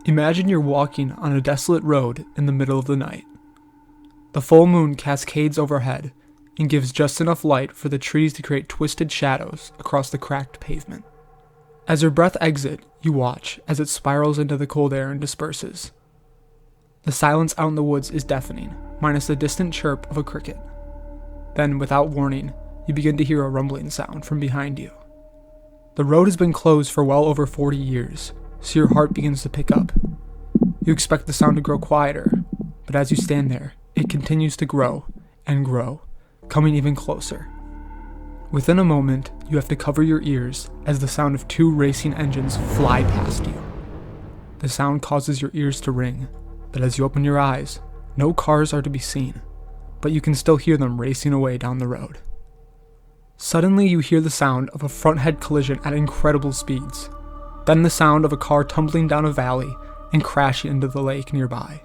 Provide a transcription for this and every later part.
Imagine you're walking on a desolate road in the middle of the night. The full moon cascades overhead and gives just enough light for the trees to create twisted shadows across the cracked pavement. As your breath exits, you watch as it spirals into the cold air and disperses. The silence out in the woods is deafening, minus the distant chirp of a cricket. Then, without warning, you begin to hear a rumbling sound from behind you. The road has been closed for well over 40 years, so your heart begins to pick up. You expect the sound to grow quieter, but as you stand there, it continues to grow and grow, coming even closer. Within a moment, you have to cover your ears as the sound of 2 racing engines fly past you. The sound causes your ears to ring, but as you open your eyes, no cars are to be seen, but you can still hear them racing away down the road. Suddenly, you hear the sound of a front-head collision at incredible speeds, then the sound of a car tumbling down a valley and crashing into the lake nearby.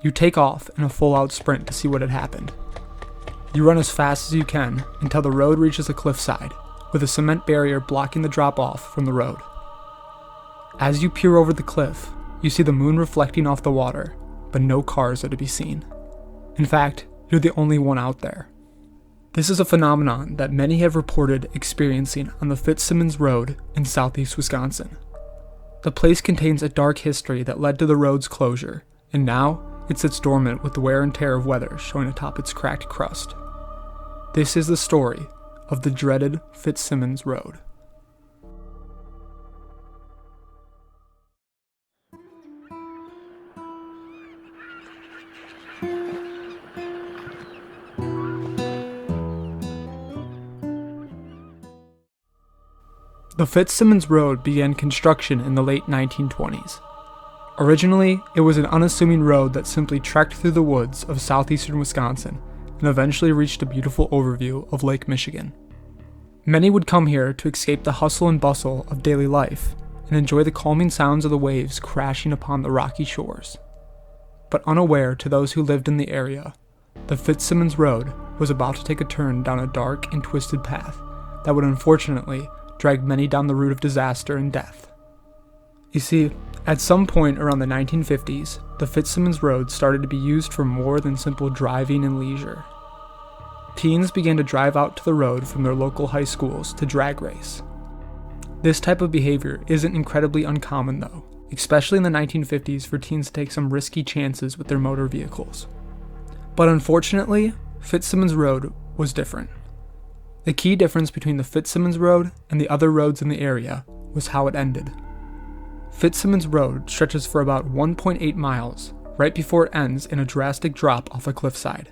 You take off in a full-out sprint to see what had happened. You run as fast as you can until the road reaches a cliffside, with a cement barrier blocking the drop-off from the road. As you peer over the cliff, you see the moon reflecting off the water, but no cars are to be seen. In fact, you're the only one out there. This is a phenomenon that many have reported experiencing on the Fitzsimmons Road in southeast Wisconsin. The place contains a dark history that led to the road's closure, and now it sits dormant with the wear and tear of weather showing atop its cracked crust. This is the story of the dreaded Fitzsimmons Road. The Fitzsimmons Road began construction in the late 1920s. Originally, it was an unassuming road that simply trekked through the woods of southeastern Wisconsin and eventually reached a beautiful overview of Lake Michigan. Many would come here to escape the hustle and bustle of daily life and enjoy the calming sounds of the waves crashing upon the rocky shores. But unaware to those who lived in the area, the Fitzsimmons Road was about to take a turn down a dark and twisted path that would unfortunately drag many down the route of disaster and death. You see, at some point around the 1950s, the Fitzsimmons Road started to be used for more than simple driving and leisure. Teens began to drive out to the road from their local high schools to drag race. This type of behavior isn't incredibly uncommon though, especially in the 1950s for teens to take some risky chances with their motor vehicles. But unfortunately, Fitzsimmons Road was different. The key difference between the Fitzsimmons Road and the other roads in the area was how it ended. Fitzsimmons Road stretches for about 1.8 miles, right before it ends in a drastic drop off a cliffside.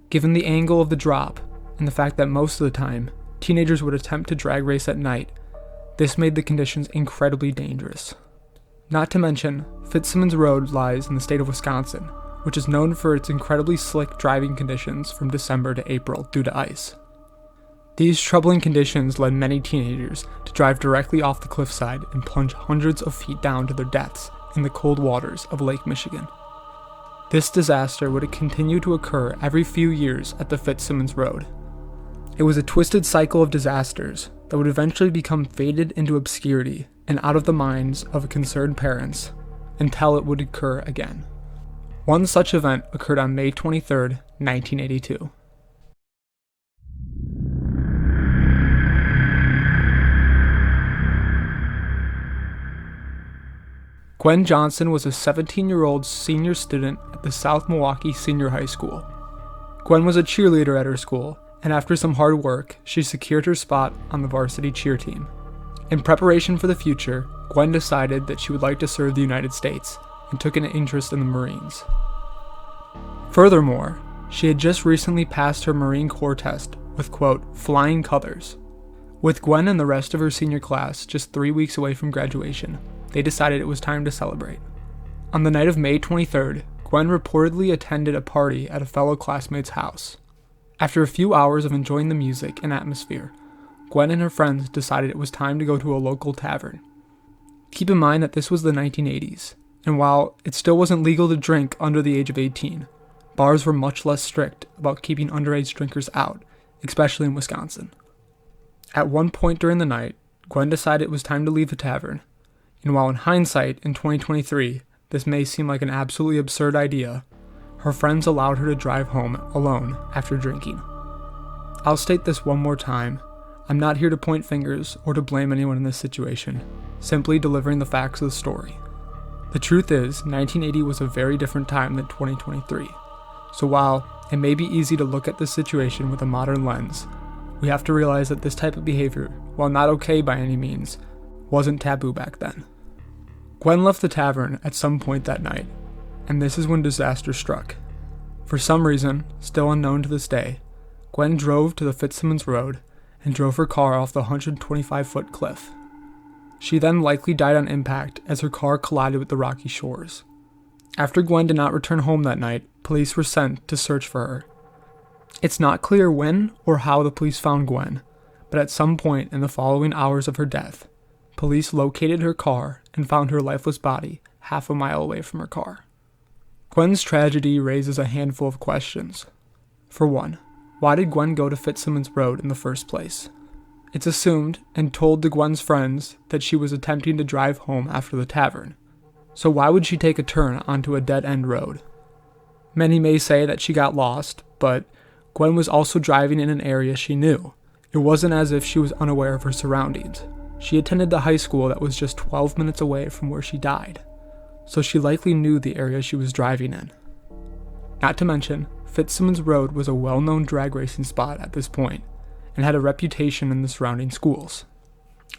Given the angle of the drop, and the fact that most of the time, teenagers would attempt to drag race at night, this made the conditions incredibly dangerous. Not to mention, Fitzsimmons Road lies in the state of Wisconsin, which is known for its incredibly slick driving conditions from December to April due to ice. These troubling conditions led many teenagers to drive directly off the cliffside and plunge hundreds of feet down to their deaths in the cold waters of Lake Michigan. This disaster would continue to occur every few years at the Fitzsimmons Road. It was a twisted cycle of disasters that would eventually become faded into obscurity and out of the minds of concerned parents until it would occur again. One such event occurred on May 23, 1982. Gwen Johnson was a 17-year-old senior student at the South Milwaukee Senior High School. Gwen was a cheerleader at her school, and after some hard work, she secured her spot on the varsity cheer team. In preparation for the future, Gwen decided that she would like to serve the United States and took an interest in the Marines. Furthermore, she had just recently passed her Marine Corps test with, quote, flying colors. With Gwen and the rest of her senior class just 3 weeks away from graduation, they decided it was time to celebrate. On the night of May 23rd, Gwen reportedly attended a party at a fellow classmate's house. After a few hours of enjoying the music and atmosphere, Gwen and her friends decided it was time to go to a local tavern. Keep in mind that this was the 1980s, and while it still wasn't legal to drink under the age of 18, bars were much less strict about keeping underage drinkers out, especially in Wisconsin. At one point during the night, Gwen decided it was time to leave the tavern, And while in hindsight, in 2023, this may seem like an absolutely absurd idea, her friends allowed her to drive home alone after drinking. I'll state this one more time. I'm not here to point fingers or to blame anyone in this situation, simply delivering the facts of the story. The truth is, 1980 was a very different time than 2023. So while it may be easy to look at this situation with a modern lens, we have to realize that this type of behavior, while not okay by any means, wasn't taboo back then. Gwen left the tavern at some point that night, and this is when disaster struck. For some reason, still unknown to this day, Gwen drove to the Fitzsimmons Road and drove her car off the 125-foot cliff. She then likely died on impact as her car collided with the rocky shores. After Gwen did not return home that night, police were sent to search for her. It's not clear when or how the police found Gwen, but at some point in the following hours of her death, police located her car and found her lifeless body half a mile away from her car. Gwen's tragedy raises a handful of questions. For one, why did Gwen go to Fitzsimmons Road in the first place? It's assumed and told to Gwen's friends that she was attempting to drive home after the tavern. So why would she take a turn onto a dead-end road? Many may say that she got lost, but Gwen was also driving in an area she knew. It wasn't as if she was unaware of her surroundings. She attended the high school that was just 12 minutes away from where she died, so she likely knew the area she was driving in. Not to mention, Fitzsimmons Road was a well-known drag racing spot at this point, and had a reputation in the surrounding schools.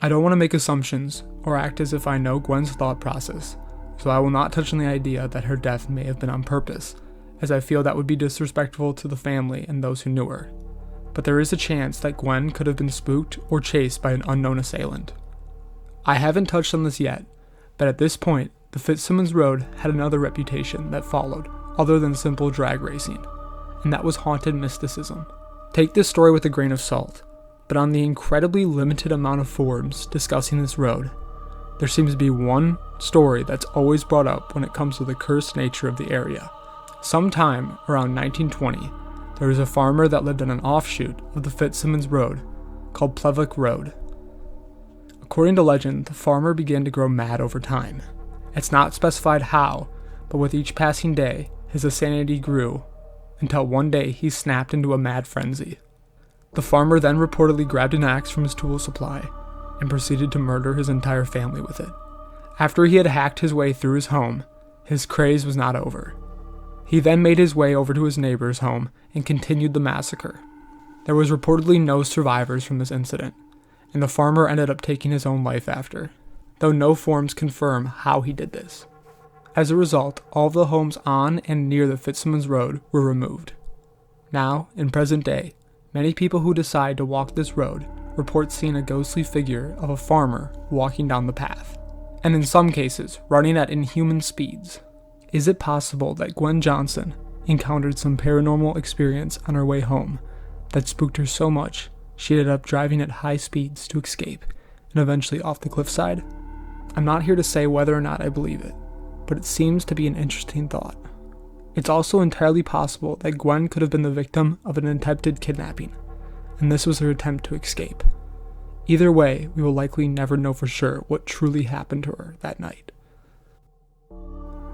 I don't want to make assumptions or act as if I know Gwen's thought process, so I will not touch on the idea that her death may have been on purpose, as I feel that would be disrespectful to the family and those who knew her. But there is a chance that Gwen could have been spooked or chased by an unknown assailant. I haven't touched on this yet, but at this point, the Fitzsimmons Road had another reputation that followed, other than simple drag racing, and that was haunted mysticism. Take this story with a grain of salt, but on the incredibly limited amount of forums discussing this road, there seems to be one story that's always brought up when it comes to the cursed nature of the area. Sometime around 1920, there was a farmer that lived on an offshoot of the Fitzsimmons Road called Plevick Road. According to legend, the farmer began to grow mad over time. It's not specified how, but with each passing day, his insanity grew, until one day he snapped into a mad frenzy. The farmer then reportedly grabbed an axe from his tool supply and proceeded to murder his entire family with it. After he had hacked his way through his home, his craze was not over. He then made his way over to his neighbor's home and continued the massacre. There was reportedly no survivors from this incident, and the farmer ended up taking his own life after, though no forms confirm how he did this. As a result, all of the homes on and near the Fitzsimmons Road were removed. Now, in present day, many people who decide to walk this road report seeing a ghostly figure of a farmer walking down the path, and in some cases, running at inhuman speeds. Is it possible that Gwen Johnson encountered some paranormal experience on her way home that spooked her so much she ended up driving at high speeds to escape and eventually off the cliffside? I'm not here to say whether or not I believe it, but it seems to be an interesting thought. It's also entirely possible that Gwen could have been the victim of an attempted kidnapping, and this was her attempt to escape. Either way, we will likely never know for sure what truly happened to her that night.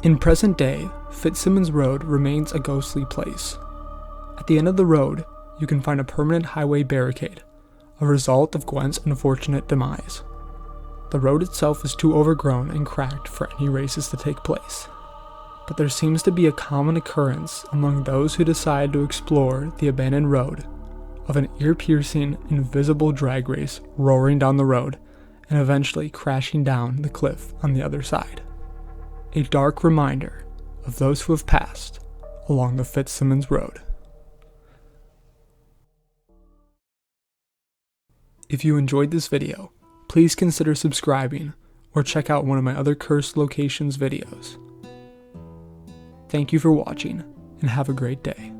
In present day, Fitzsimmons Road remains a ghostly place. At the end of the road, you can find a permanent highway barricade, a result of Gwen's unfortunate demise. The road itself is too overgrown and cracked for any races to take place, but there seems to be a common occurrence among those who decide to explore the abandoned road of an ear-piercing, invisible drag race roaring down the road and eventually crashing down the cliff on the other side. A dark reminder of those who have passed along the Fitzsimmons Road. If you enjoyed this video, please consider subscribing or check out one of my other cursed locations videos. Thank you for watching and have a great day.